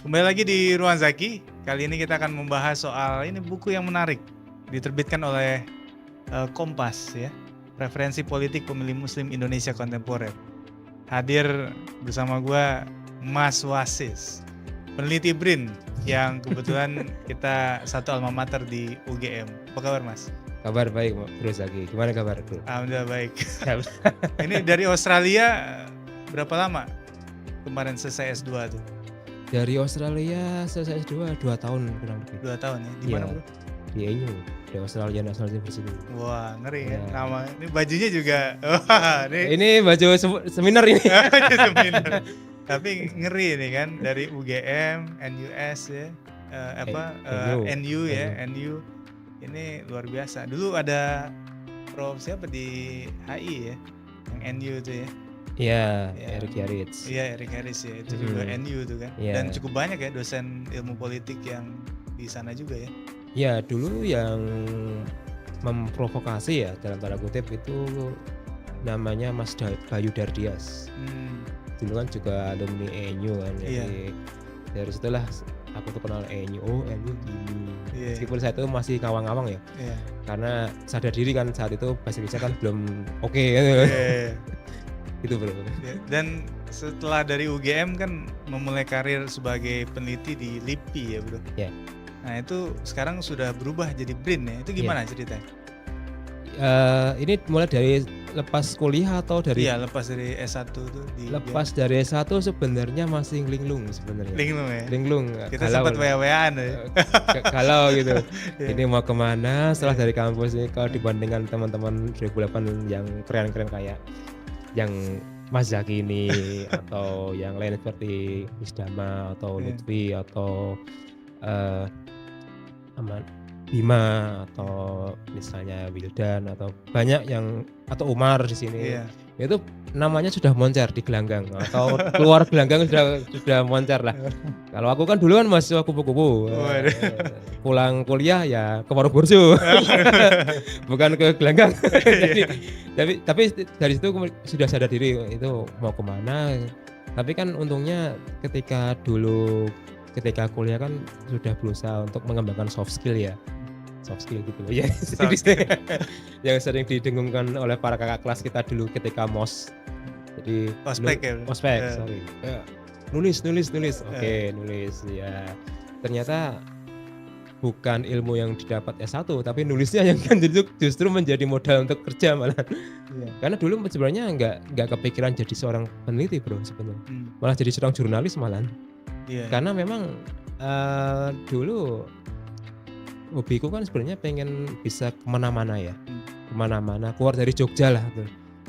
Kembali lagi di Ruang Zaki. Kali ini kita akan membahas soal ini buku yang menarik, diterbitkan oleh Kompas ya. Preferensi politik pemilih Muslim Indonesia kontemporer. Hadir bersama gua Mas Wasis, peneliti BRIN yang kebetulan kita satu alma mater di UGM. Apa kabar Mas? Kabar baik Bro Zaki. Gimana kabar Bro? Alhamdulillah baik. Ini dari Australia berapa lama kemarin selesai S2 tuh? Dari Australia selesai S2 2 tahun kurang lebih. 2 tahun ya? Di mana bro? Di ANU, di Australia National University. Wah ngeri ya. Ya. Nama ini bajunya juga. Wah, Ini baju seminar ini. baju seminar. Tapi ngeri nih kan dari UGM, NUS ya, NU ya, NU. Ini luar biasa. Dulu ada Prof siapa di HI ya, yang NU itu ya. Iya, Ya. Eric Yaritz. Iya Eric Harris ya, itu juga NU tuh kan. Iya. Dan cukup banyak ya dosen ilmu politik yang di sana juga ya. Ya, dulu yang memprovokasi ya dalam tanda kutip itu namanya Mas Bayu Dardias. Dulu kan juga alumni ANU kan. Jadi dari situlah aku tuh kenal ANU. Oh, ANU gini. Iya. Meskipun saya itu masih ngawang-ngawang ya. Iya. Karena sadar diri kan saat itu bahasa Indonesia kan belum oke gitu. Iya. Gitu bro. Ya, dan setelah dari UGM kan memulai karir sebagai peneliti di LIPI ya bro. Ya. Nah itu sekarang sudah berubah jadi BRIN ya. Itu gimana ceritanya? Ini mulai dari lepas kuliah atau dari? Iya lepas dari S1 tuh di Lepas dari S1 sebenarnya masih linglung sebenarnya. Linglung ya. Linglung. Kita sempat WA-WAan ya. Galau gitu. Iya. Ini mau kemana setelah dari kampus ini kalau dibandingkan teman-teman 2008 yang keren-keren kayak yang Mas Zaki ini atau yang lain seperti Isdama atau Lutfi atau Bima atau misalnya Wildan atau banyak yang atau Umar di sini. Iya. Itu namanya sudah moncer di gelanggang atau keluar gelanggang sudah moncer lah. Kalau aku kan dulu kan mahasiswa kupu-kupu. Pulang kuliah ya ke warung burjo. Bukan ke gelanggang. tapi dari situ sudah sadar diri itu mau kemana. Tapi kan untungnya ketika kuliah kan sudah berusaha untuk mengembangkan soft skill ya. Soft skill gitu loh ya. Yang sering didengungkan oleh para kakak kelas kita dulu ketika MOS. Jadi ospek, sorry. Nulis. Oke, nulis ya. Ternyata bukan ilmu yang didapat S1 tapi nulisnya yang kan justru menjadi modal untuk kerja malah. Karena dulu sebenarnya enggak kepikiran jadi seorang peneliti bro sebenarnya. Malah jadi seorang jurnalis malah. Karena memang dulu hobiku kan sebenarnya pengen bisa kemana-mana ya, kemana-mana keluar dari Jogja lah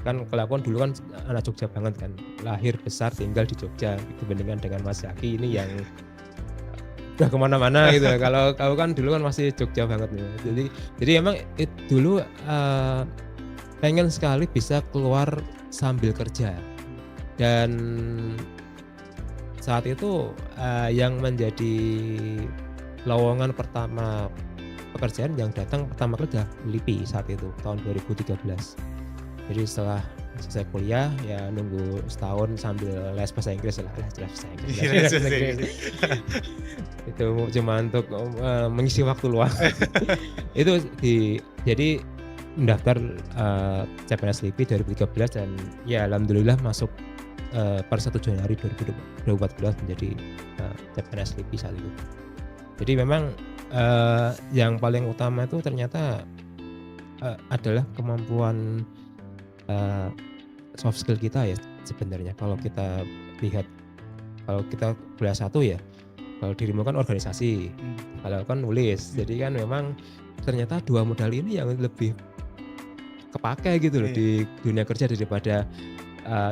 kan. Kalau aku kan dulu kan anak Jogja banget kan, lahir besar tinggal di Jogja dibandingkan dengan Mas Zaki ini yang udah kemana-mana gitu. Kalau kau kan dulu kan masih Jogja banget ya. Jadi emang dulu pengen sekali bisa keluar sambil kerja. Dan saat itu yang menjadi lowongan pertama pekerjaan yang datang pertama kali LIPI saat itu tahun 2013. Jadi setelah selesai kuliah ya nunggu setahun sambil les bahasa Inggris lah, les bahasa Inggris. Itu cuma untuk mengisi waktu luang. Itu jadi mendaftar CPNS LIPI 2013 dan ya alhamdulillah masuk per 1 Januari 2014 menjadi CPNS LIPI saat itu. Jadi memang yang paling utama itu ternyata adalah kemampuan soft skill kita ya sebenarnya. Kalau kita lihat, kalau kita kuliah satu ya, kalau dirimu kan organisasi, kalau kan nulis. Jadi kan memang ternyata dua modal ini yang lebih kepake gitu loh di dunia kerja daripada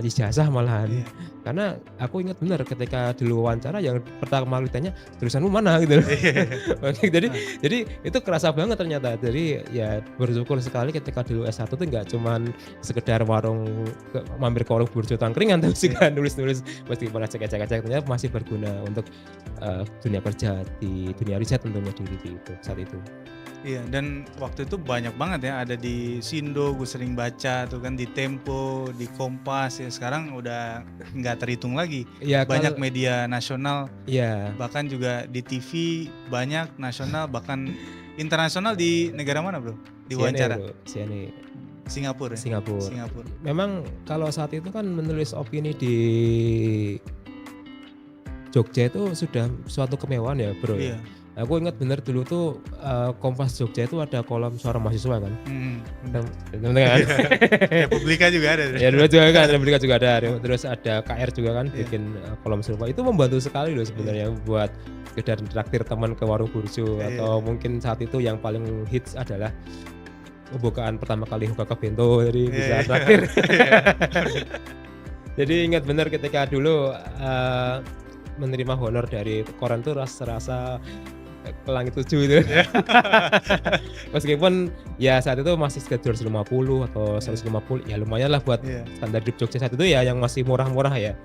ijazah malahan. Karena aku ingat benar ketika dulu wawancara yang pertama kali ditanya tulisanmu mana gitu. jadi itu kerasa banget ternyata. Jadi ya bersyukur sekali ketika dulu S1 tuh nggak cuman sekedar mampir ke warung burjo tangkringan, tapi juga nulis-nulis meskipun acak-acak ternyata masih berguna untuk dunia kerja di dunia riset tentunya di LIPI itu saat itu. Iya, dan waktu itu banyak banget ya, ada di Sindo, gue sering baca tuh kan, di Tempo, di Kompas ya. Sekarang udah nggak terhitung lagi. Ya Banyak kalau media nasional, ya bahkan juga di TV banyak nasional, bahkan internasional. Di negara mana bro? Di CNE wawancara? bro, CNE Singapura ya? Singapura. Singapura. Memang kalau saat itu kan menulis opini di Jogja itu sudah suatu kemewahan ya bro ya. Iya. Aku ingat bener dulu tuh Kompas Jogja itu ada kolom suara mahasiswa kan. Temen kan? Republika juga ada. Ya dulu juga kan, Republika juga ada. Terus ada KR juga kan bikin kolom serupa. Itu membantu sekali loh sebenarnya buat sekedar traktir teman ke warung burjo atau mungkin saat itu yang paling hits adalah pembukaan pertama kali Hoka Bento, jadi bisa traktir. Jadi ingat bener ketika dulu menerima honor dari koran tuh rasa ke langit 7 itu. Meskipun ya saat itu masih sekitar 250 atau 150, ya lumayan lah buat standar hidup Jogja saat itu ya, yang masih murah-murah ya.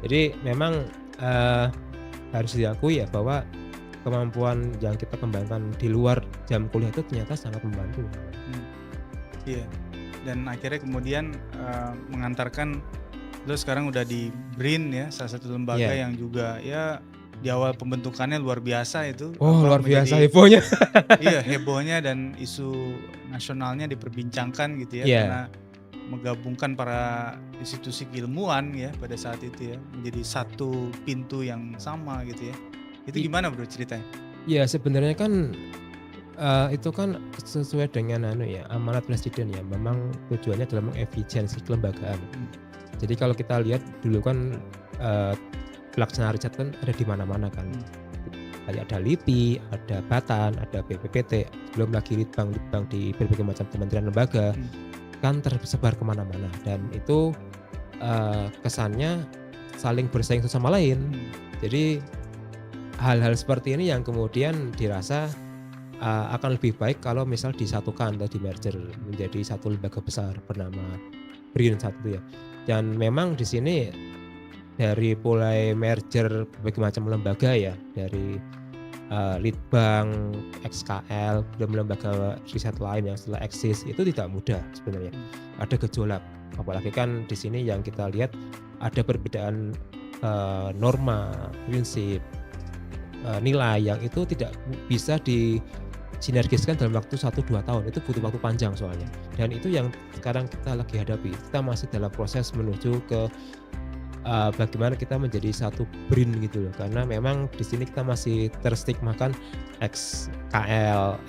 Jadi memang harus diakui ya bahwa kemampuan yang kita kembangkan di luar jam kuliah itu ternyata sangat membantu. Iya. Dan akhirnya kemudian mengantarkan lo sekarang udah di BRIN ya, salah satu lembaga yang juga ya di awal pembentukannya luar biasa itu. Luar biasa hebohnya. Iya, hebohnya dan isu nasionalnya diperbincangkan gitu ya, karena menggabungkan para institusi keilmuan ya pada saat itu ya, menjadi satu pintu yang sama gitu ya. Itu gimana bro ceritanya? Ya sebenarnya kan itu kan sesuai dengan amanat presiden ya, memang tujuannya adalah mengefisiensi kelembagaan. Jadi kalau kita lihat dulu kan pelaksanaan riset kan ada di mana-mana kan. Kayak ada LIPI, ada Batan, ada BPPT, belum lagi litbang di berbagai macam kementerian lembaga, kan tersebar kemana-mana. Dan itu kesannya saling bersaing satu sama lain. Jadi hal-hal seperti ini yang kemudian dirasa akan lebih baik kalau misal disatukan atau di merger menjadi satu lembaga besar bernama BRIN saat itu ya. Dan memang di sini dari mulai merger berbagai macam lembaga ya, dari Litbang, XKL, belum lembaga riset lain yang setelah eksis, itu tidak mudah sebenarnya. Ada gejolak, apalagi kan di sini yang kita lihat ada perbedaan norma, prinsip, nilai yang itu tidak bisa disinergiskan dalam waktu 1-2 tahun. Itu butuh waktu panjang soalnya. Dan itu yang sekarang kita lagi hadapi. Kita masih dalam proses menuju ke bagaimana kita menjadi satu BRIN gitu loh, karena memang di sini kita masih terstigmakan XKL,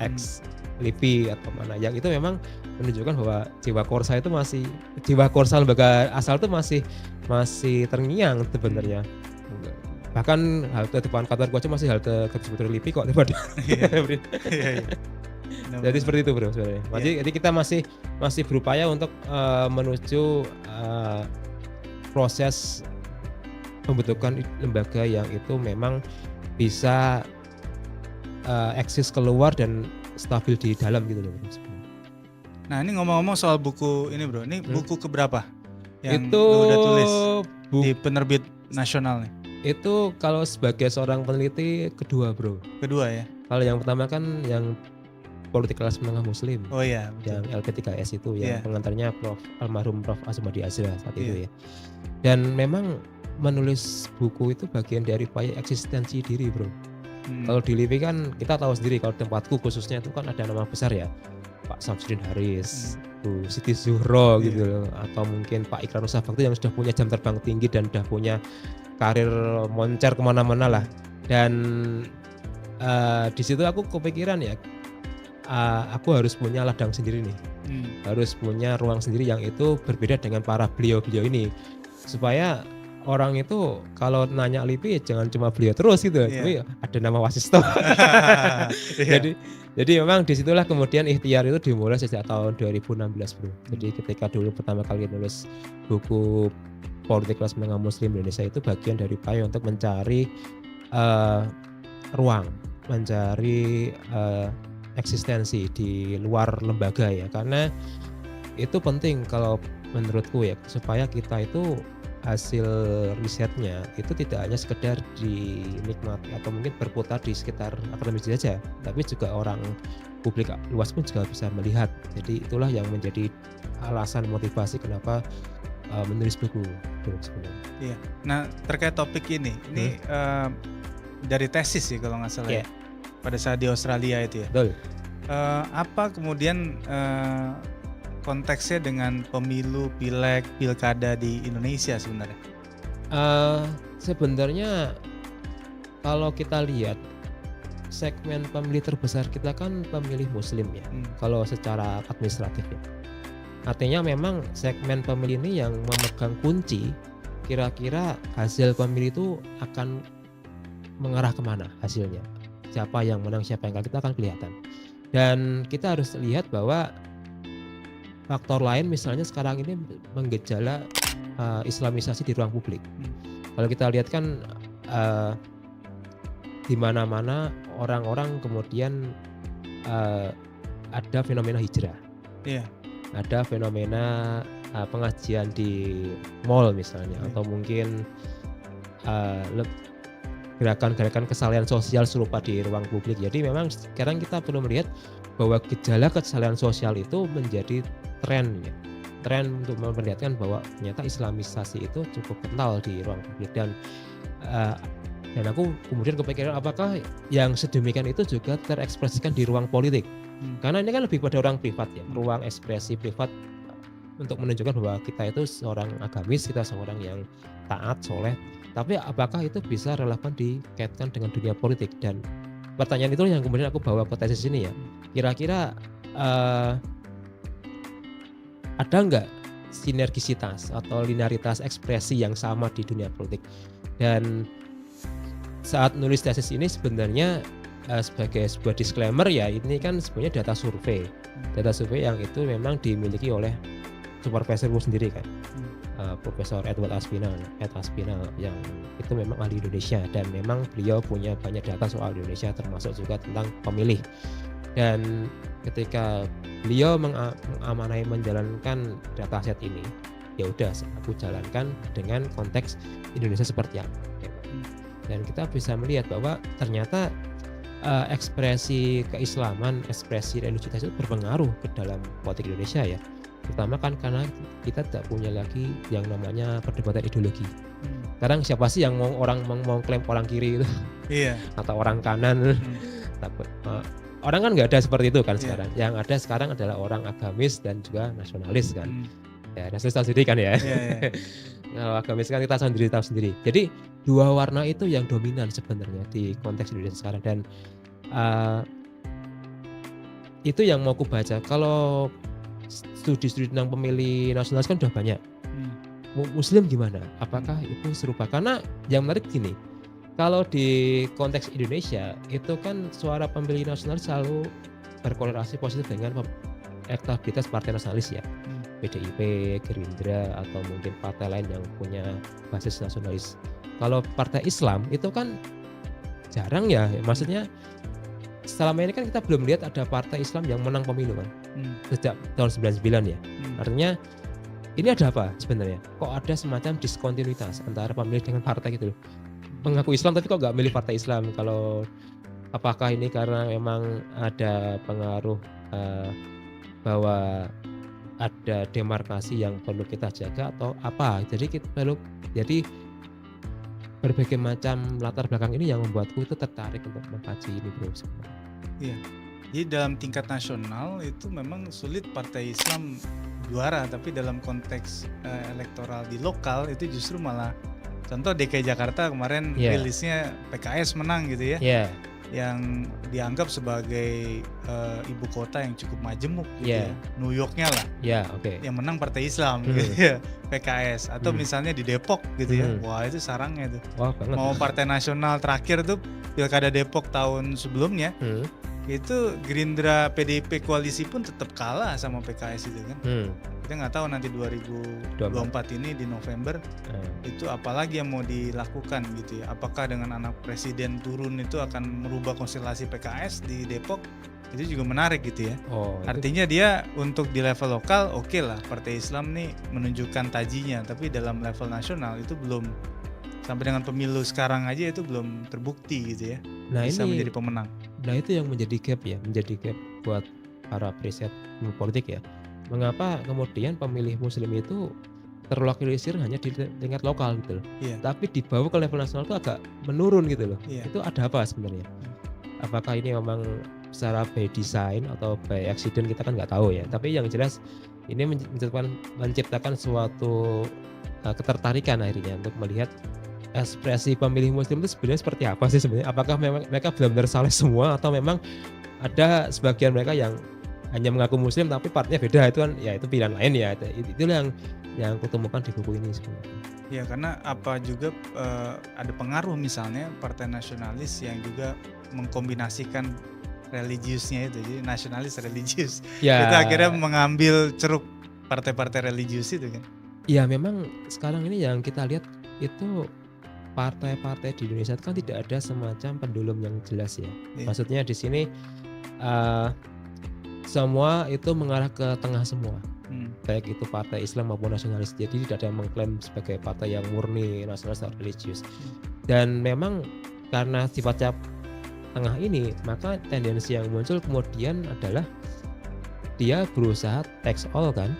LIPI atau mana, yang itu memang menunjukkan bahwa jiwa korsa itu jiwa korsa lembaga asal itu masih terngiang sebenarnya. Bahkan halte depan kantor gua aja masih halte kebetulan LIPI kok daripada BRIN. Jadi seperti itu bro sebenarnya. Jadi kita masih berupaya untuk menuju proses pembentukan lembaga yang itu memang bisa eksis keluar dan stabil di dalam gitu loh. Nah ini ngomong-ngomong soal buku ini bro, ini buku keberapa yang itu lu udah tulis di penerbit nasional nih? Itu kalau sebagai seorang peneliti kedua bro. Kedua ya? Kalau yang pertama kan yang politik kelas menengah muslim. Oh iya. Betul. Yang LP3S itu yang pengantarnya almarhum Prof. Azumadi Azra saat itu ya. Dan memang menulis buku itu bagian dari upaya eksistensi diri bro. Kalau di LIPI kan kita tahu sendiri, kalau tempatku khususnya itu kan ada nama besar ya, Pak Samsudin Haris, Bu Siti Zuhro gitu loh, atau mungkin Pak Ikrar Nusa Bakti yang sudah punya jam terbang tinggi dan sudah punya karir moncer kemana-mana lah. Dan di situ aku kepikiran ya, aku harus punya ladang sendiri nih, harus punya ruang sendiri yang itu berbeda dengan para beliau-beliau ini, supaya orang itu kalau nanya LIPI jangan cuma beliau terus gitu, tapi ada nama Wasisto. Jadi memang disitulah kemudian ikhtiar itu dimulai sejak tahun 2016 bro. Jadi ketika dulu pertama kali nulis buku politik kelas menengah muslim Indonesia, itu bagian dari upaya untuk mencari ruang, mencari eksistensi di luar lembaga ya, karena itu penting kalau menurutku ya, supaya kita itu hasil risetnya itu tidak hanya sekedar dinikmati atau mungkin berputar di sekitar akademisi saja, tapi juga orang publik luas pun juga bisa melihat. Jadi itulah yang menjadi alasan motivasi kenapa menulis buku itu sebenarnya. Iya. Nah, terkait topik ini dari tesis sih kalau nggak salah ya, pada saat di Australia itu ya. Betul. Apa kemudian konteksnya dengan pemilu, pileg, pilkada di Indonesia sebenarnya? Sebenarnya kalau kita lihat segmen pemilih terbesar kita kan pemilih Muslim ya, kalau secara administratif ya. Artinya memang segmen pemilih ini yang memegang kunci kira-kira hasil pemilih itu akan mengarah kemana hasilnya. Siapa yang menang, siapa yang kalah, kita akan kelihatan. Dan kita harus lihat bahwa faktor lain misalnya sekarang ini menggejala Islamisasi di ruang publik. Kalau kita lihat kan di mana-mana orang-orang kemudian ada fenomena hijrah. Iya. Ada fenomena pengajian di mall misalnya, atau mungkin gerakan-gerakan kesalahan sosial serupa di ruang publik. Jadi memang sekarang kita perlu melihat bahwa gejala kesalahan sosial itu menjadi tren ya. Tren untuk memperlihatkan bahwa ternyata Islamisasi itu cukup kental di ruang publik, dan aku kemudian kepikiran apakah yang sedemikian itu juga terekspresikan di ruang politik. Karena ini kan lebih pada orang privat ya, ruang ekspresi privat untuk menunjukkan bahwa kita itu seorang agamis, kita seorang yang taat, soleh. Tapi apakah itu bisa relevan dikaitkan dengan dunia politik? Dan pertanyaan itu yang kemudian aku bawa ke tesis ini ya. Kira-kira ada nggak sinergisitas atau linearitas ekspresi yang sama di dunia politik? Dan saat nulis tesis ini sebenarnya sebagai sebuah disclaimer ya, ini kan sebenarnya data survei yang itu memang dimiliki oleh supervisorku sendiri kan, Profesor Edward Aspinall yang itu memang ahli Indonesia, dan memang beliau punya banyak data soal Indonesia termasuk juga tentang pemilih. Dan ketika beliau mengamanai menjalankan dataset ini, ya udah aku jalankan dengan konteks Indonesia seperti apa. Dan kita bisa melihat bahwa ternyata ekspresi keislaman, ekspresi religiusitas itu berpengaruh ke dalam politik Indonesia ya. Terutama kan karena kita tidak punya lagi yang namanya perdebatan ideologi. Sekarang siapa sih yang mau klaim orang kiri itu? Iya. Atau orang kanan? Orang kan nggak ada seperti itu kan sekarang. Yang ada sekarang adalah orang agamis dan juga nasionalis kan. Ya, nasionalis tahu sendiri kan ya. Kalau agamis kan kita tahu sendiri. Jadi dua warna itu yang dominan sebenarnya di konteks Indonesia sekarang, dan itu yang mau aku baca. Kalau studi-studi tentang pemilih nasionalis kan udah banyak. Muslim gimana? Apakah itu serupa? Karena yang menarik gini, kalau di konteks Indonesia itu kan suara pemilih nasionalis selalu berkorelasi positif dengan elektabilitas partai nasionalis ya. PDIP, Gerindra, atau mungkin partai lain yang punya basis nasionalis. Kalau partai Islam itu kan jarang ya, maksudnya selama ini kan kita belum lihat ada partai Islam yang menang pemilu kan, sejak tahun 99 ya. Artinya ini ada apa sebenarnya? Kok ada semacam diskontinuitas antara pemilih dengan partai gitu loh. Mengaku Islam tapi kok nggak milih partai Islam? Kalau apakah ini karena memang ada pengaruh bahwa ada demarkasi yang perlu kita jaga atau apa? Jadi berbagai macam latar belakang ini yang membuatku itu tertarik untuk mengkaji ini bro. Iya. Jadi dalam tingkat nasional itu memang sulit partai Islam juara, tapi dalam konteks elektoral di lokal itu justru malah, contoh DKI Jakarta kemarin rilisnya PKS menang gitu ya. Yang dianggap sebagai ibu kota yang cukup majemuk gitu ya. New Yorknya lah. Yang menang partai Islam gitu ya, PKS. Atau misalnya di Depok gitu ya. Wah, itu sarangnya tuh. Mau partai nasional terakhir tuh Pilkada Depok tahun sebelumnya. Itu Gerindra PDIP koalisi pun tetap kalah sama PKS itu kan. Kita nggak tahu nanti 2024 ini di November itu apalagi yang mau dilakukan gitu ya. Apakah dengan anak presiden turun itu akan merubah konstelasi PKS di Depok? Itu juga menarik gitu ya. Artinya dia untuk di level lokal oke lah, partai Islam nih menunjukkan tajinya, tapi dalam level nasional itu belum, sampai dengan pemilu sekarang aja itu belum terbukti gitu ya. Bisa menjadi pemenang. Nah itu yang menjadi gap ya, menjadi gap buat para periset politik ya. Mengapa kemudian pemilih muslim itu terlokalisir hanya di tingkat lokal gitu loh. Iya. Tapi dibawa ke level nasional itu agak menurun gitu loh. Iya. Itu ada apa sebenarnya? Apakah ini memang secara by design atau by accident, kita kan nggak tahu ya. Tapi yang jelas ini menciptakan suatu ketertarikan akhirnya untuk melihat ekspresi pemilih muslim itu sebenarnya seperti apa sih sebenarnya? Apakah memang mereka benar-benar saleh semua atau memang ada sebagian mereka yang hanya mengaku muslim tapi partnya beda? Itu kan ya itu pilihan lain ya. Itulah yang kutemukan di buku ini sebenarnya. Ya, karena apa juga ada pengaruh misalnya partai nasionalis yang juga mengkombinasikan religiusnya itu, jadi nasionalis religius. Ya. Itu akhirnya mengambil ceruk partai-partai religius itu kan. Ya memang sekarang ini yang kita lihat itu partai-partai di Indonesia kan tidak ada semacam pendulum yang jelas ya. Iya. Maksudnya di sini semua itu mengarah ke tengah semua. Baik itu partai Islam maupun nasionalis. Jadi tidak ada yang mengklaim sebagai partai yang murni nasionalis atau religius. Dan memang karena sifatnya tengah ini, maka tendensi yang muncul kemudian adalah dia berusaha tax all kan,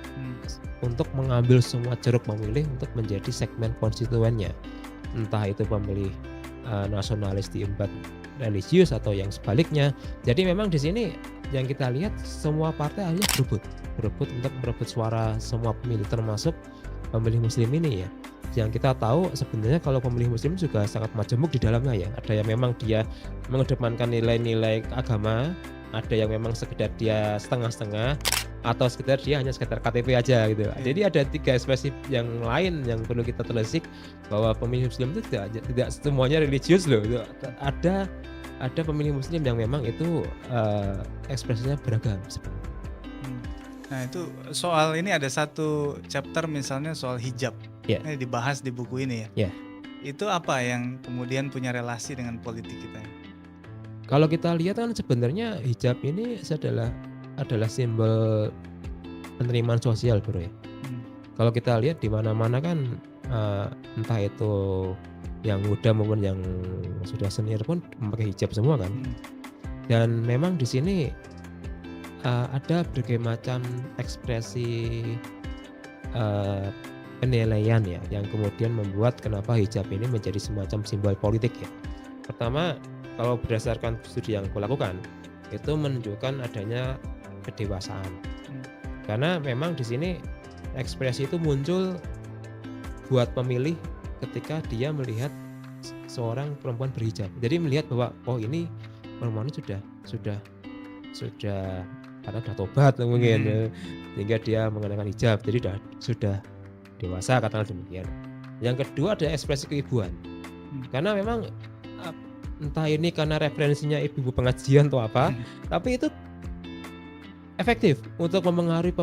untuk mengambil semua ceruk pemilih untuk menjadi segmen konstituennya. Entah itu pemilih nasionalis diembat religius atau yang sebaliknya. Jadi memang di sini yang kita lihat semua partai akhirnya berebut untuk merebut suara semua pemilih, termasuk pemilih muslim ini ya. Yang kita tahu sebenarnya kalau pemilih muslim juga sangat majemuk di dalamnya ya. Ada yang memang dia mengedepankan nilai-nilai agama, ada yang memang sekedar dia setengah-setengah, atau sekedar dia hanya sekedar KTP aja gitu. Jadi ada 3 ekspresi yang lain yang perlu kita telisik, bahwa pemilih muslim itu tidak semuanya religius loh. Ada pemilih muslim yang memang itu ekspresinya beragam sebenarnya. Nah itu soal ini ada satu chapter misalnya soal hijab. Yeah. Ini dibahas di buku ini ya. Yeah. Itu apa yang kemudian punya relasi dengan politik kita? Kalau kita lihat kan sebenarnya hijab ini adalah simbol penerimaan sosial bro ya. Kalau kita lihat di mana-mana kan entah itu yang muda maupun yang sudah senior pun memakai hijab semua kan. Dan memang di sini ada berbagai macam ekspresi penilaian ya, yang kemudian membuat kenapa hijab ini menjadi semacam simbol politik ya. Pertama, kalau berdasarkan studi yang aku lakukan, itu menunjukkan adanya kedewasaan. Karena memang di sini ekspresi itu muncul buat pemilih ketika dia melihat seorang perempuan berhijab. Jadi melihat bahwa oh ini perempuan sudah karena sudah tobat mungkin, sehingga dia mengenakan hijab. Jadi sudah dewasa, katakanlah demikian. Yang kedua ada ekspresi keibuan. Karena memang entah ini karena referensinya ibu pengajian atau apa, tapi itu efektif untuk mempengaruhi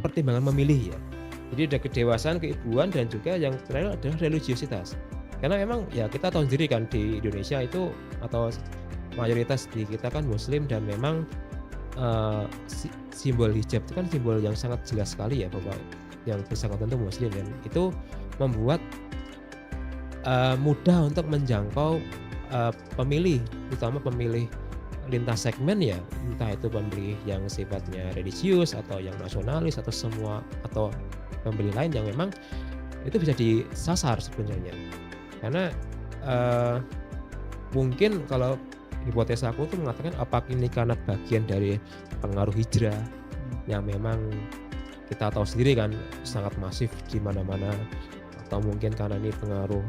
pertimbangan memilih ya. Jadi ada kedewasaan, keibuan, dan juga yang terakhir adalah religiositas. Karena memang ya kita tahu sendiri kan di Indonesia itu atau mayoritas di kita kan muslim, dan memang simbol hijab itu kan simbol yang sangat jelas sekali ya, bahwa yang bersangkutan itu muslim, dan itu membuat mudah untuk menjangkau pemilih, terutama pemilih lintas segmen ya, entah itu pemilih yang sifatnya religius atau yang nasionalis atau semua, atau pemilih lain yang memang itu bisa disasar sebenarnya. Karena mungkin kalau hipotesa aku tuh mengatakan apakah ini karena bagian dari pengaruh hijrah yang memang kita tahu sendiri kan sangat masif di mana-mana, atau mungkin karena ini pengaruh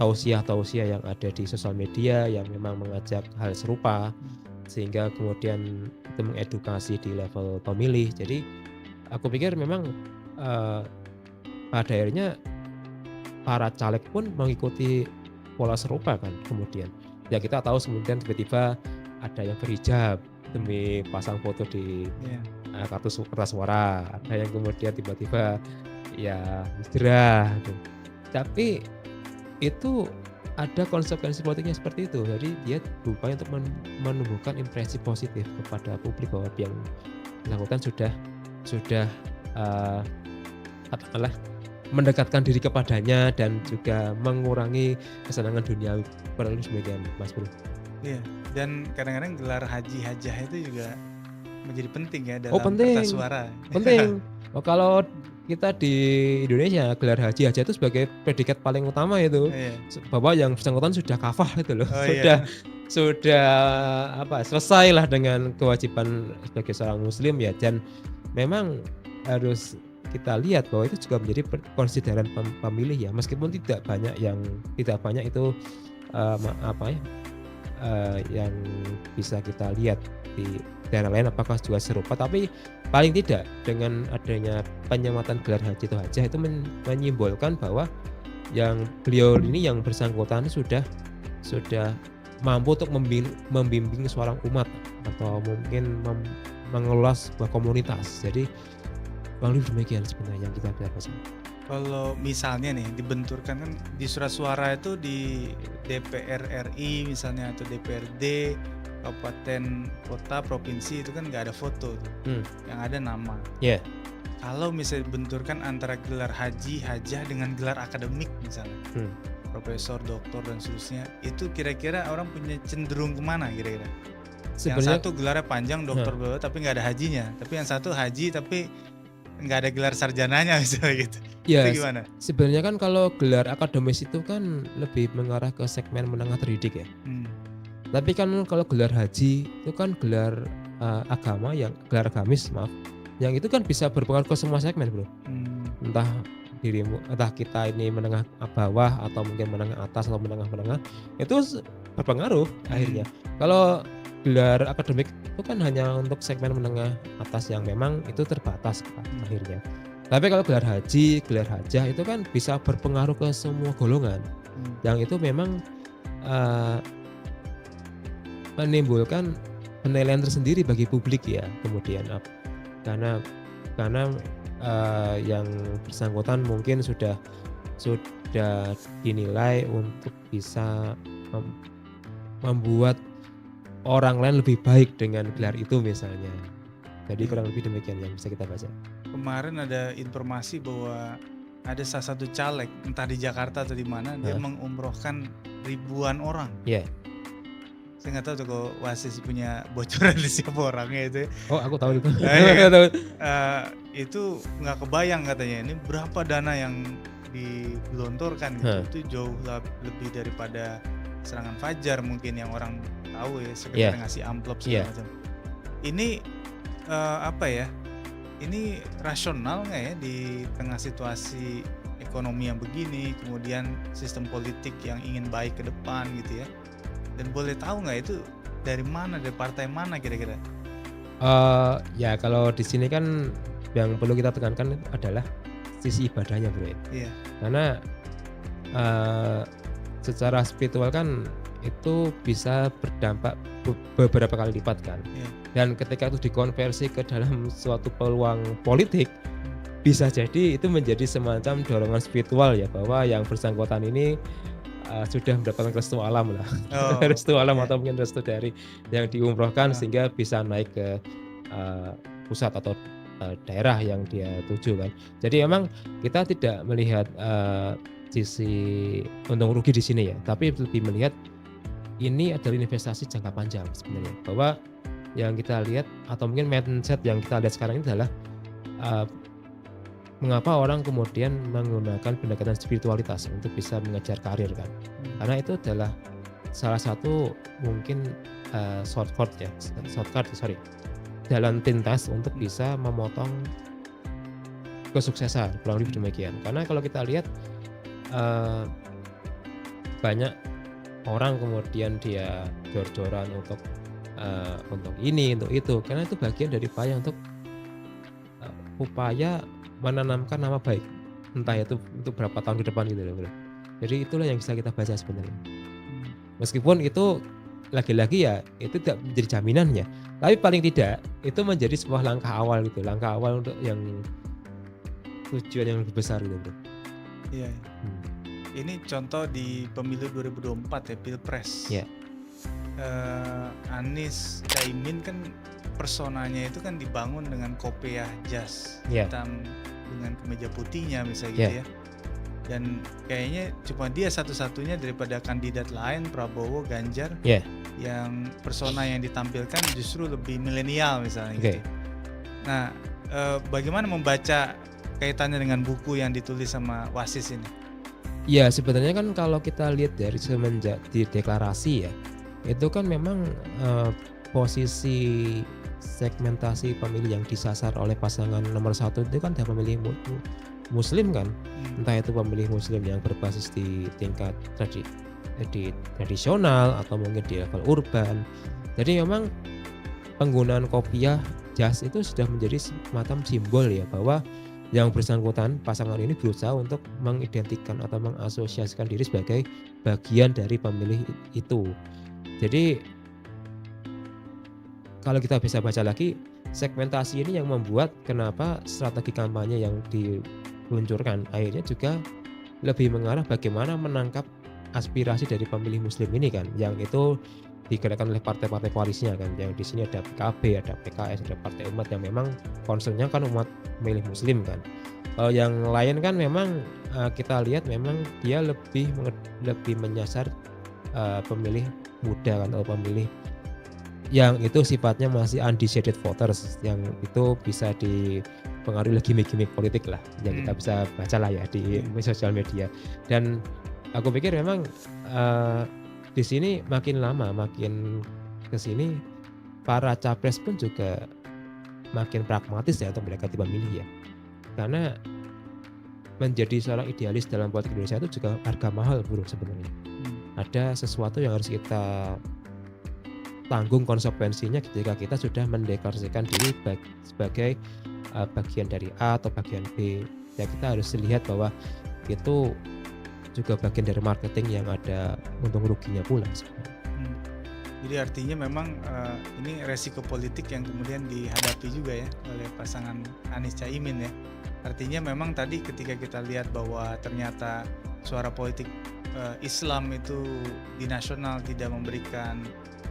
tausiah yang ada di sosial media yang memang mengajak hal serupa, sehingga kemudian itu mengedukasi di level pemilih. Jadi aku pikir memang pada akhirnya para caleg pun mengikuti pola serupa kan. Kemudian ya kita tahu kemudian tiba-tiba ada yang berhijab demi pasang foto di kartu kertas suara, ada yang kemudian tiba-tiba ya hijrah gitu. Tapi itu ada konsekuensi politiknya seperti itu. Jadi dia berupaya untuk menumbuhkan impresi positif kepada publik bahwa yang bersangkutan sudah katakanlah mendekatkan diri kepadanya dan juga mengurangi kesenangan duniawi. Perlu demikian Mas Bro. Iya. Dan kadang-kadang gelar haji hajah itu juga menjadi penting ya Oh dalam penting, kertas suara. penting. Oh, kalau kita di Indonesia gelar haji aja itu sebagai predikat paling utama itu Iya. bahwa yang bersangkutan sudah kafah itu loh, Oh sudah apa selesai lah dengan kewajiban sebagai seorang muslim ya. Dan memang harus kita lihat bahwa itu juga menjadi konsideran pemilih ya, meskipun tidak banyak itu yang bisa kita lihat di daerah lain apakah juga serupa, tapi paling tidak dengan adanya penyematan gelar haji atau hajah itu menyimbolkan bahwa yang beliau ini yang bersangkutan sudah mampu untuk membimbing seorang umat atau mungkin mengelola sebuah komunitas. Jadi kurang lebih demikian sebenarnya yang kita baca. Kalau misalnya nih dibenturkan kan di surat suara itu di DPR RI misalnya atau DPRD kabupaten, kota, provinsi itu kan nggak ada foto tuh. Yang ada nama. Yeah. Kalau misalnya dibenturkan antara gelar haji, hajah dengan gelar akademik misalnya, profesor, doktor dan seterusnya, itu kira-kira orang punya cenderung kemana kira-kira? Yang satu gelarnya panjang dokter tapi nggak ada hajinya, tapi yang satu haji tapi nggak ada gelar sarjananya misalnya gitu. Ya, itu gimana? Sebenarnya kan kalau gelar akademis itu kan lebih mengarah ke segmen menengah terdidik ya. Tapi kan kalau gelar haji itu kan gelar agama yang gelar agamis yang itu kan bisa berpengaruh ke semua segmen bro. Entah dirimu, entah kita ini menengah bawah atau mungkin menengah atas atau menengah itu berpengaruh akhirnya. Kalau gelar akademik itu kan hanya untuk segmen menengah atas yang memang itu terbatas akhirnya. Tapi kalau gelar haji, gelar hajah itu kan bisa berpengaruh ke semua golongan. Yang itu memang menimbulkan penilaian tersendiri bagi publik ya kemudian karena yang bersangkutan mungkin sudah dinilai untuk bisa membuat orang lain lebih baik dengan gelar itu misalnya. Jadi kurang lebih demikian yang bisa kita baca. Kemarin ada informasi bahwa ada salah satu caleg entah di Jakarta atau di mana dia mengumrohkan ribuan orang. Iya. Saya nggak tahu tuh kalau Wasis punya bocoran di siapa orangnya itu. Oh aku tahu itu. Itu nggak kebayang katanya ini berapa dana yang digelontorkan gitu. Itu jauh lebih daripada serangan Fajar mungkin yang orang tahu ya sekedar ngasih amplop segala macam. Ini apa ya? Ini rasional nggak ya di tengah situasi ekonomi yang begini, kemudian sistem politik yang ingin baik ke depan gitu ya? Dan boleh tahu nggak itu dari mana, dari partai mana kira-kira? Ya kalau di sini kan yang perlu kita tekankan adalah sisi ibadahnya bro. Iya. Karena secara spiritual kan itu bisa berdampak beberapa kali lipat kan. Iya. Dan ketika itu dikonversi ke dalam suatu peluang politik, bisa jadi itu menjadi semacam dorongan spiritual ya bahwa yang bersangkutan ini sudah mendapatkan restu alam lah, restu alam atau mungkin restu dari yang diumrohkan sehingga bisa naik ke pusat atau daerah yang dia tuju kan. Jadi memang kita tidak melihat sisi untung rugi di sini ya, tapi lebih melihat ini adalah investasi jangka panjang sebenarnya. Bahwa yang kita lihat atau mungkin mindset yang kita lihat sekarang ini adalah mengapa orang kemudian menggunakan pendekatan spiritualitas untuk bisa mengejar karir kan? Karena itu adalah salah satu mungkin shortcut jalan pintas untuk bisa memotong kesuksesan, kurang lebih demikian. Karena kalau kita lihat banyak orang kemudian dia jor-joran untuk ini, untuk itu, karena itu bagian dari upaya untuk upaya menanamkan nama baik, entah itu untuk berapa tahun ke depan gitu loh bro. Jadi itulah yang bisa kita baca sebenarnya. Meskipun itu lagi-lagi ya itu tidak menjadi jaminannya, tapi paling tidak itu menjadi sebuah langkah awal gitu, langkah awal untuk yang tujuan yang lebih besar gitu bro. Iya. Ini contoh di pemilu 2024 ya, Pilpres. Iya. Anies Caimin kan personanya itu kan dibangun dengan kopiah jas hitam dengan kemeja putihnya misalnya gitu ya. Dan kayaknya cuma dia satu-satunya daripada kandidat lain Prabowo, Ganjar yang persona yang ditampilkan justru lebih milenial misalnya Oke. gitu. Nah, bagaimana membaca kaitannya dengan buku yang ditulis sama Wasis ini? Ya sebenarnya kan kalau kita lihat dari semenjak di deklarasi ya, itu kan memang posisi segmentasi pemilih yang disasar oleh pasangan nomor 1 itu kan adalah pemilih muslim kan, entah itu pemilih muslim yang berbasis di tingkat tradisional atau mungkin di level urban. Jadi memang penggunaan kopiah jas itu sudah menjadi semacam simbol ya, bahwa yang bersangkutan pasangan ini berusaha untuk mengidentikan atau mengasosiasikan diri sebagai bagian dari pemilih itu. Jadi kalau kita bisa baca lagi, segmentasi ini yang membuat kenapa strategi kampanye yang diluncurkan akhirnya juga lebih mengarah bagaimana menangkap aspirasi dari pemilih muslim ini kan, yang itu digerakkan oleh partai-partai koalisinya kan, yang di sini ada PKB, ada PKS, ada Partai Umat yang memang concernnya kan umat pemilih muslim kan. Kalau yang lain kan memang kita lihat memang dia lebih menyasar pemilih muda kan, atau pemilih yang itu sifatnya masih undecided voters, yang itu bisa dipengaruhi oleh gimmick-gimmick politik lah yang kita bisa baca lah ya di sosial media. Dan aku pikir memang di sini makin lama makin ke sini para capres pun juga makin pragmatis ya untuk mendekati pemilih ya. Karena menjadi seorang idealis dalam politik Indonesia itu juga harga mahal bro sebenarnya. Ada sesuatu yang harus kita tanggung konsekuensinya ketika kita sudah mendeklarasikan diri sebagai bagian dari A atau bagian B. Ya kita harus lihat bahwa itu juga bagian dari marketing yang ada untung ruginya pula sebenarnya. Jadi artinya memang ini resiko politik yang kemudian dihadapi juga ya oleh pasangan Anies Caimin ya. Artinya memang tadi ketika kita lihat bahwa ternyata suara politik Islam itu di nasional tidak memberikan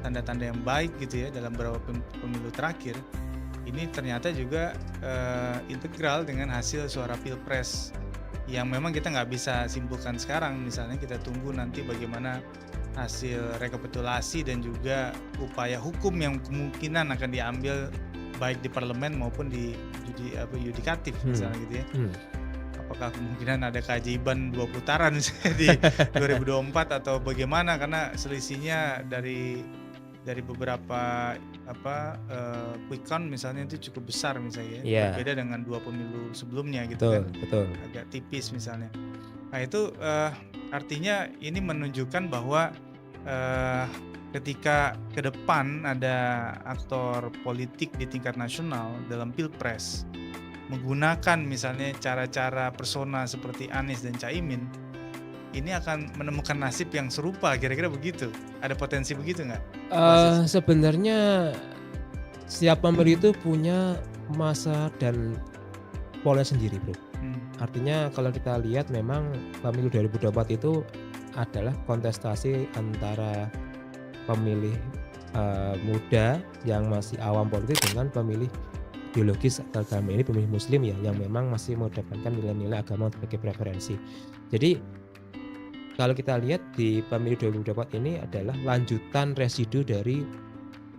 tanda-tanda yang baik gitu ya dalam beberapa pemilu terakhir, ini ternyata juga integral dengan hasil suara Pilpres yang memang kita nggak bisa simpulkan sekarang. Misalnya kita tunggu nanti bagaimana hasil rekapitulasi dan juga upaya hukum yang kemungkinan akan diambil baik di parlemen maupun di yudikatif misalnya gitu ya. Apakah kemungkinan ada keajaiban 2 putaran di 2024 atau bagaimana, karena selisihnya dari beberapa quick count misalnya itu cukup besar misalnya ya. Berbeda dengan 2 pemilu sebelumnya gitu kan. Betul. Agak tipis misalnya. Nah itu artinya ini menunjukkan bahwa ketika ke depan ada aktor politik di tingkat nasional dalam Pilpres menggunakan misalnya cara-cara persona seperti Anies dan Caimin, ini akan menemukan nasib yang serupa, kira-kira begitu. Ada potensi begitu nggak? Sebenarnya setiap pemilih itu punya masa dan pola sendiri bro. Artinya kalau kita lihat memang pemilu 2024 itu adalah kontestasi antara pemilih muda yang masih awam politik dengan pemilih ideologis atau dalam ini pemilih muslim ya, yang memang masih mengedepankan nilai-nilai agama sebagai preferensi. Jadi kalau kita lihat di pemilu 2024 ini adalah lanjutan residu dari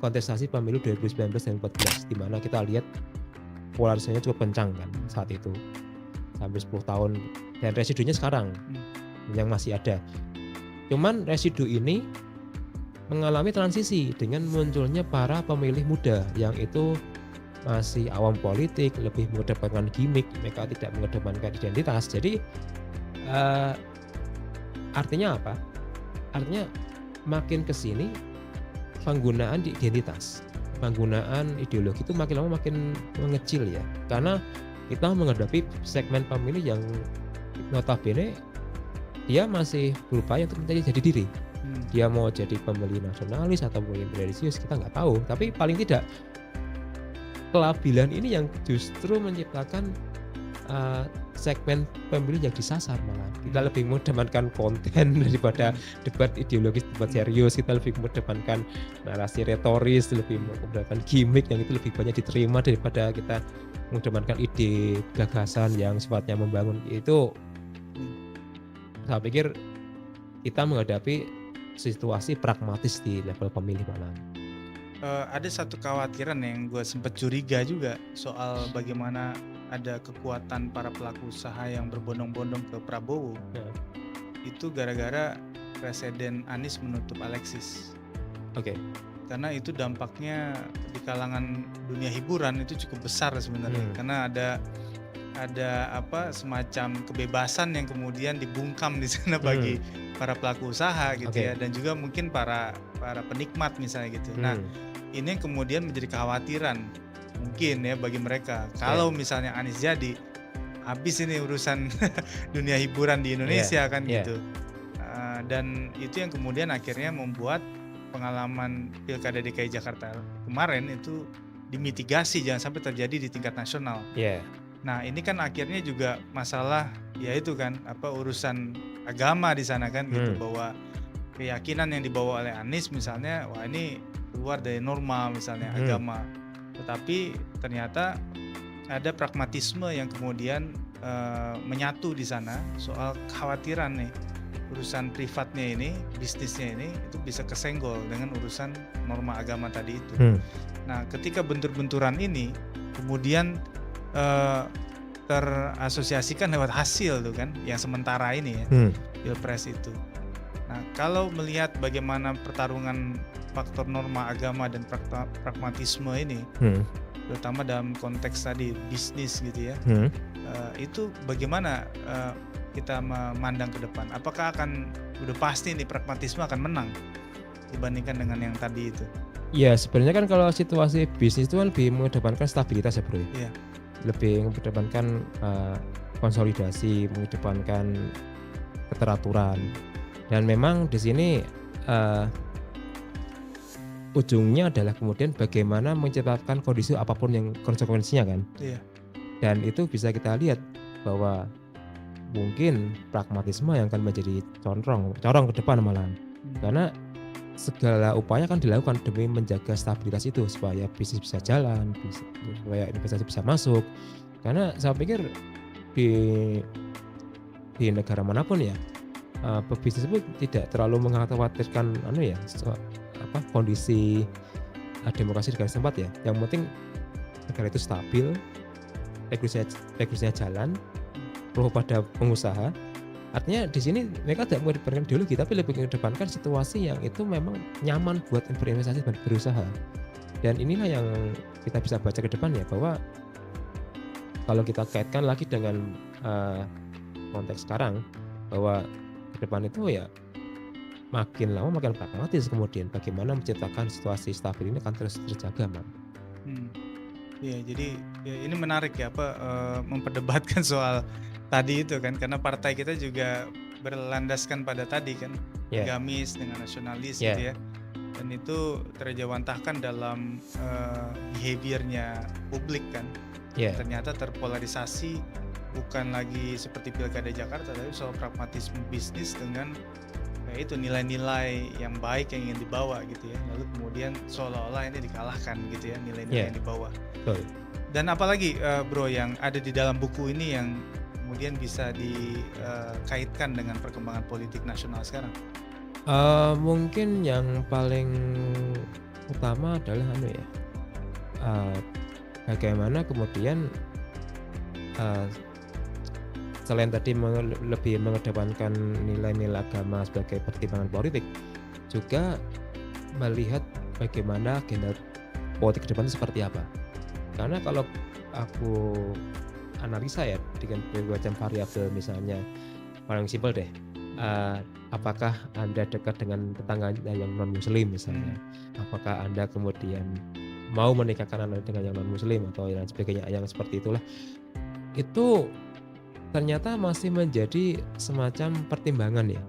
kontestasi pemilu 2019 dan 2014, di mana kita lihat polarisasinya cukup kencang kan saat itu sampai 10 tahun, dan residunya sekarang yang masih ada. Cuman residu ini mengalami transisi dengan munculnya para pemilih muda yang itu masih awam politik, lebih mengedepankan gimmick, mereka tidak mengedepankan identitas. Jadi artinya apa? Artinya makin kesini penggunaan identitas, penggunaan ideologi itu makin lama makin mengecil ya, karena kita menghadapi segmen pemilih yang notabene dia masih berupaya untuk menjadi jati diri. Dia mau jadi pemilih nasionalis atau pemilih religius kita nggak tahu, tapi paling tidak kelabilan ini yang justru menciptakan segmen pemilih yang disasar. Malah kita lebih mengedepankan konten daripada debat ideologis, debat serius. Kita lebih mengedepankan narasi retoris, lebih mengedepankan gimmick yang itu lebih banyak diterima daripada kita mengedepankan ide gagasan yang sifatnya membangun. Itu saya pikir kita menghadapi situasi pragmatis di level pemilih malah. Ada satu kekhawatiran yang gue sempat curiga juga soal bagaimana ada kekuatan para pelaku usaha yang berbondong-bondong ke Prabowo. Ya. Itu gara-gara Presiden Anies menutup Alexis. Oke. Karena itu dampaknya di kalangan dunia hiburan itu cukup besar sebenarnya. Karena ada semacam kebebasan yang kemudian dibungkam di sana bagi para pelaku usaha gitu ya, dan juga mungkin para penikmat misalnya gitu. Nah, ini yang kemudian menjadi kekhawatiran mungkin ya bagi mereka. Kalau misalnya Anies jadi, habis ini urusan dunia hiburan di Indonesia kan gitu. Dan itu yang kemudian akhirnya membuat pengalaman Pilkada DKI Jakarta kemarin itu dimitigasi jangan sampai terjadi di tingkat nasional. Nah, ini kan akhirnya juga masalah ya itu kan urusan agama di sana kan gitu, bahwa keyakinan yang dibawa oleh Anies misalnya, wah ini keluar dari norma misalnya agama. Tetapi ternyata ada pragmatisme yang kemudian menyatu di sana soal kekhawatiran nih urusan privatnya ini, bisnisnya ini itu bisa kesenggol dengan urusan norma agama tadi itu. Nah, ketika bentur-benturan ini kemudian terasosiasikan lewat hasil tuh kan yang sementara ini ya, Pilpres itu. Nah, kalau melihat bagaimana pertarungan faktor norma agama dan pragmatisme ini, terutama dalam konteks tadi bisnis gitu ya, itu bagaimana kita memandang ke depan? Apakah udah pasti nih pragmatisme akan menang dibandingkan dengan yang tadi itu? Ya sebenarnya kan kalau situasi bisnis itu kan lebih mengedepankan stabilitas ya bro. Iya. Lebih mengedepankan konsolidasi, mengedepankan keteraturan. Dan memang di sini ujungnya adalah kemudian bagaimana menciptakan kondisi apapun yang konsekuensinya kan. Iya. Dan itu bisa kita lihat bahwa mungkin pragmatisme yang akan menjadi corong ke depan malahan. Karena segala upaya kan dilakukan demi menjaga stabilitas itu supaya bisnis bisa jalan, supaya investasi bisa masuk. Karena saya pikir di negara manapun ya, pebisnis itu tidak terlalu mengkhawatirkan kondisi demokrasi di negara tempat ya. Yang penting negara itu stabil, regulasinya jalan, pro pada pengusaha. Artinya di sini mereka tidak mengedepankan ideologi, tapi lebih mengedepankan situasi yang itu memang nyaman buat berinvestasi dan berusaha. Dan inilah yang kita bisa baca ke depan ya, bahwa kalau kita kaitkan lagi dengan konteks sekarang, bahwa ke depan itu ya makin lama makin pragmatis, kemudian bagaimana menciptakan situasi stabil ini akan terus terjaga, Man. Ya, jadi ya ini menarik ya memperdebatkan soal tadi itu kan, karena partai kita juga berlandaskan pada tadi kan, agamis dengan nasionalis gitu ya, dan itu terjawantahkan dalam behaviornya publik kan. Ternyata terpolarisasi, bukan lagi seperti Pilkada Jakarta, tapi soal pragmatisme bisnis dengan itu nilai-nilai yang baik yang ingin dibawa gitu ya, lalu kemudian seolah-olah ini dikalahkan gitu ya, nilai-nilai yang dibawa. Dan apalagi bro yang ada di dalam buku ini yang kemudian bisa dikaitkan dengan perkembangan politik nasional sekarang? Mungkin yang paling utama adalah bagaimana kemudian selain tadi lebih mengedepankan nilai-nilai agama sebagai pertimbangan politik, juga melihat bagaimana agenda politik ke depan seperti apa. Karena kalau aku analisa ya dengan berbagai variabel, misalnya paling simpel deh, apakah Anda dekat dengan tetangga yang non muslim misalnya, apakah Anda kemudian mau menikahkan Anda dengan yang non muslim atau yang sebagainya, yang seperti itulah, itu ternyata masih menjadi semacam pertimbangan ya.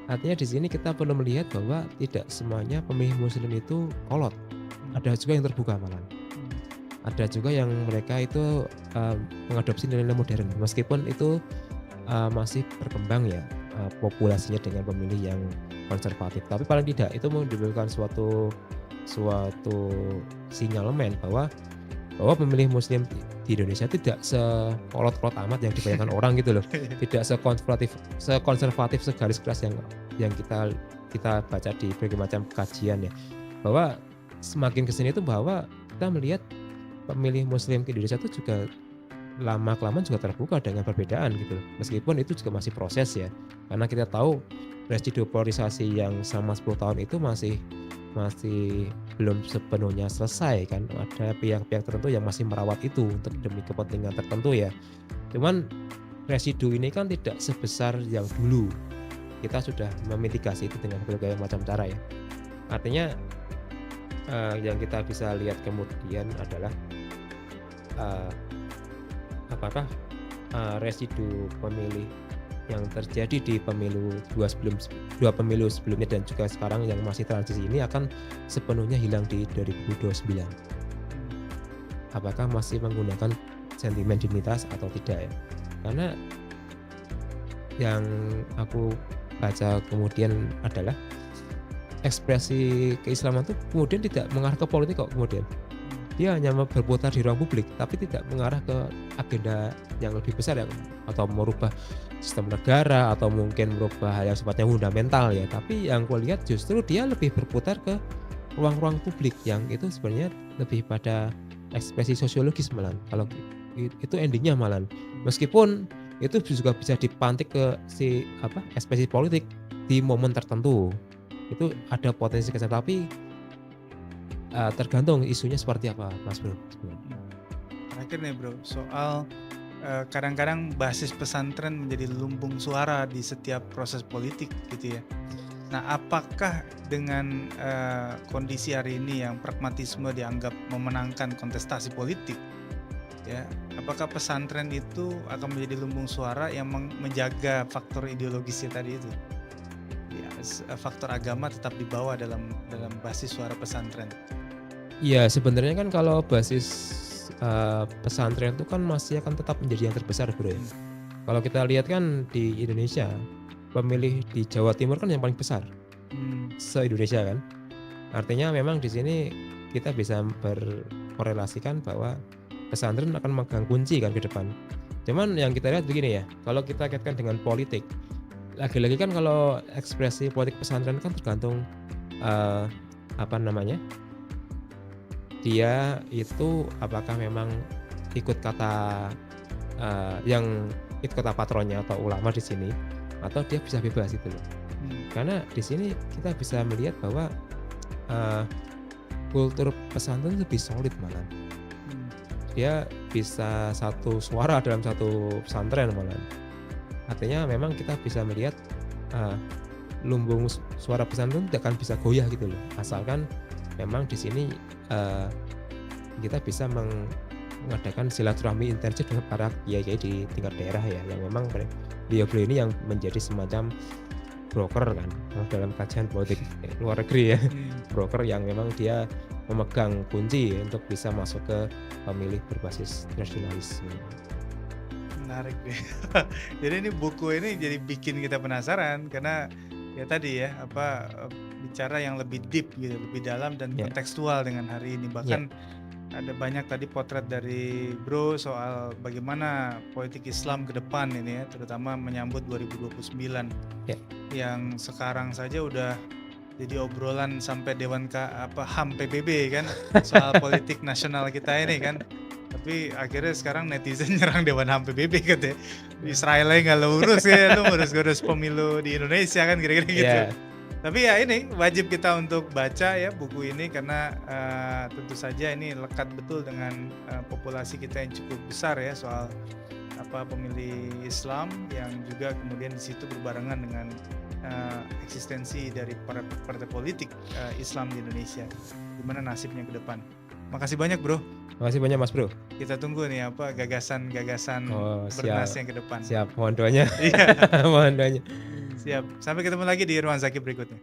Artinya di sini kita perlu melihat bahwa tidak semuanya pemilih muslim itu kolot, ada juga yang terbuka malah. Ada juga yang mereka itu mengadopsi nilai-nilai modern, meskipun itu masih berkembang ya populasinya dengan pemilih yang konservatif. Tapi paling tidak itu menimbulkan suatu sinyalemen bahwa bahwa pemilih muslim di Indonesia tidak sekolot-kolot amat yang dibayangkan orang gitu loh. Tidak sekonservatif segaris keras yang kita baca di berbagai macam kajian ya. Bahwa semakin kesini itu bahwa kita melihat pemilih muslim di Indonesia itu juga lama-kelamaan juga terbuka dengan perbedaan gitu loh. Meskipun itu juga masih proses ya. Karena kita tahu residu polarisasi yang selama 10 tahun itu masih belum sepenuhnya selesai kan. Ada pihak-pihak tertentu yang masih merawat itu untuk demi kepentingan tertentu ya. Cuman residu ini kan tidak sebesar yang dulu. Kita sudah memitigasi itu dengan berbagai macam cara ya. Artinya yang kita bisa lihat kemudian adalah apakah residu pemilih yang terjadi di dua pemilu sebelumnya dan juga sekarang yang masih transisi ini akan sepenuhnya hilang di 2029. Apakah masih menggunakan sentimen dignitas atau tidak ya? Karena yang aku baca kemudian adalah ekspresi keislaman itu kemudian tidak mengarah ke politik kok kemudian. Dia hanya berputar di ruang publik tapi tidak mengarah ke agenda yang lebih besar yang atau merubah sistem negara atau mungkin merubah hal yang sifatnya fundamental ya. Tapi yang gue lihat justru dia lebih berputar ke ruang-ruang publik yang itu sebenarnya lebih pada ekspresi sosiologis malah. Kalau itu endingnya malah meskipun itu juga bisa dipantik ke ekspresi politik di momen tertentu. Itu ada potensi kesana tapi tergantung isunya seperti apa Mas Bro. Terakhir nih bro, soal kadang-kadang basis pesantren menjadi lumbung suara di setiap proses politik gitu ya. Nah apakah dengan kondisi hari ini yang pragmatisme dianggap memenangkan kontestasi politik ya, apakah pesantren itu akan menjadi lumbung suara yang menjaga faktor ideologisnya tadi itu ya, faktor agama tetap dibawa dalam basis suara pesantren? Iya sebenarnya kan kalau basis pesantren itu kan masih akan tetap menjadi yang terbesar bro ya. Kalau kita lihat kan di Indonesia pemilih di Jawa Timur kan yang paling besar se-Indonesia kan. Artinya memang di sini kita bisa berkorelasikan bahwa pesantren akan memegang kunci kan ke depan. Cuman yang kita lihat begini ya, kalau kita kaitkan dengan politik, lagi-lagi kan kalau ekspresi politik pesantren kan tergantung dia itu apakah memang ikut kata yang ikut kata patronnya atau ulama di sini atau dia bisa bebas itu loh. Karena di sini kita bisa melihat bahwa kultur pesantren lebih solid malah. Dia bisa satu suara dalam satu pesantren malah. Artinya memang kita bisa melihat lumbung suara pesantren tidak akan bisa goyah gitu loh. Asalkan memang di sini kita bisa mengadakan silaturahmi intensif dengan para kiai-kiai di tingkat daerah ya, yang memang beliau-beliau ini yang menjadi semacam broker kan dalam kajian politik luar negeri ya. Broker yang memang dia memegang kunci untuk bisa masuk ke pemilih berbasis nasionalisme. Menarik deh. Jadi ini buku ini jadi bikin kita penasaran karena ya tadi ya bicara yang lebih deep gitu, lebih dalam dan kontekstual dengan hari ini. Bahkan ada banyak tadi potret dari Bro soal bagaimana politik Islam ke depan ini ya, terutama menyambut 2029 yang sekarang saja udah jadi obrolan sampai Dewan HAM PBB kan soal politik nasional kita ini kan. Tapi akhirnya sekarang netizen nyerang Dewan HAM PBB katanya. Israelnya nggak lo urus ya, lo ngurus-ngurus pemilu di Indonesia kan kira-kira gitu. Tapi ya ini wajib kita untuk baca ya buku ini karena tentu saja ini lekat betul dengan populasi kita yang cukup besar ya soal pemilih Islam yang juga kemudian di situ berbarengan dengan eksistensi dari partai politik Islam di Indonesia. Gimana nasibnya ke depan? Makasih banyak bro. Makasih banyak Mas Bro. Kita tunggu nih gagasan-gagasan bernasnya ke depan. Siap, mohon doanya. Iya. Mohon doanya. Siap. Sampai ketemu lagi di Ruang Zaki berikutnya.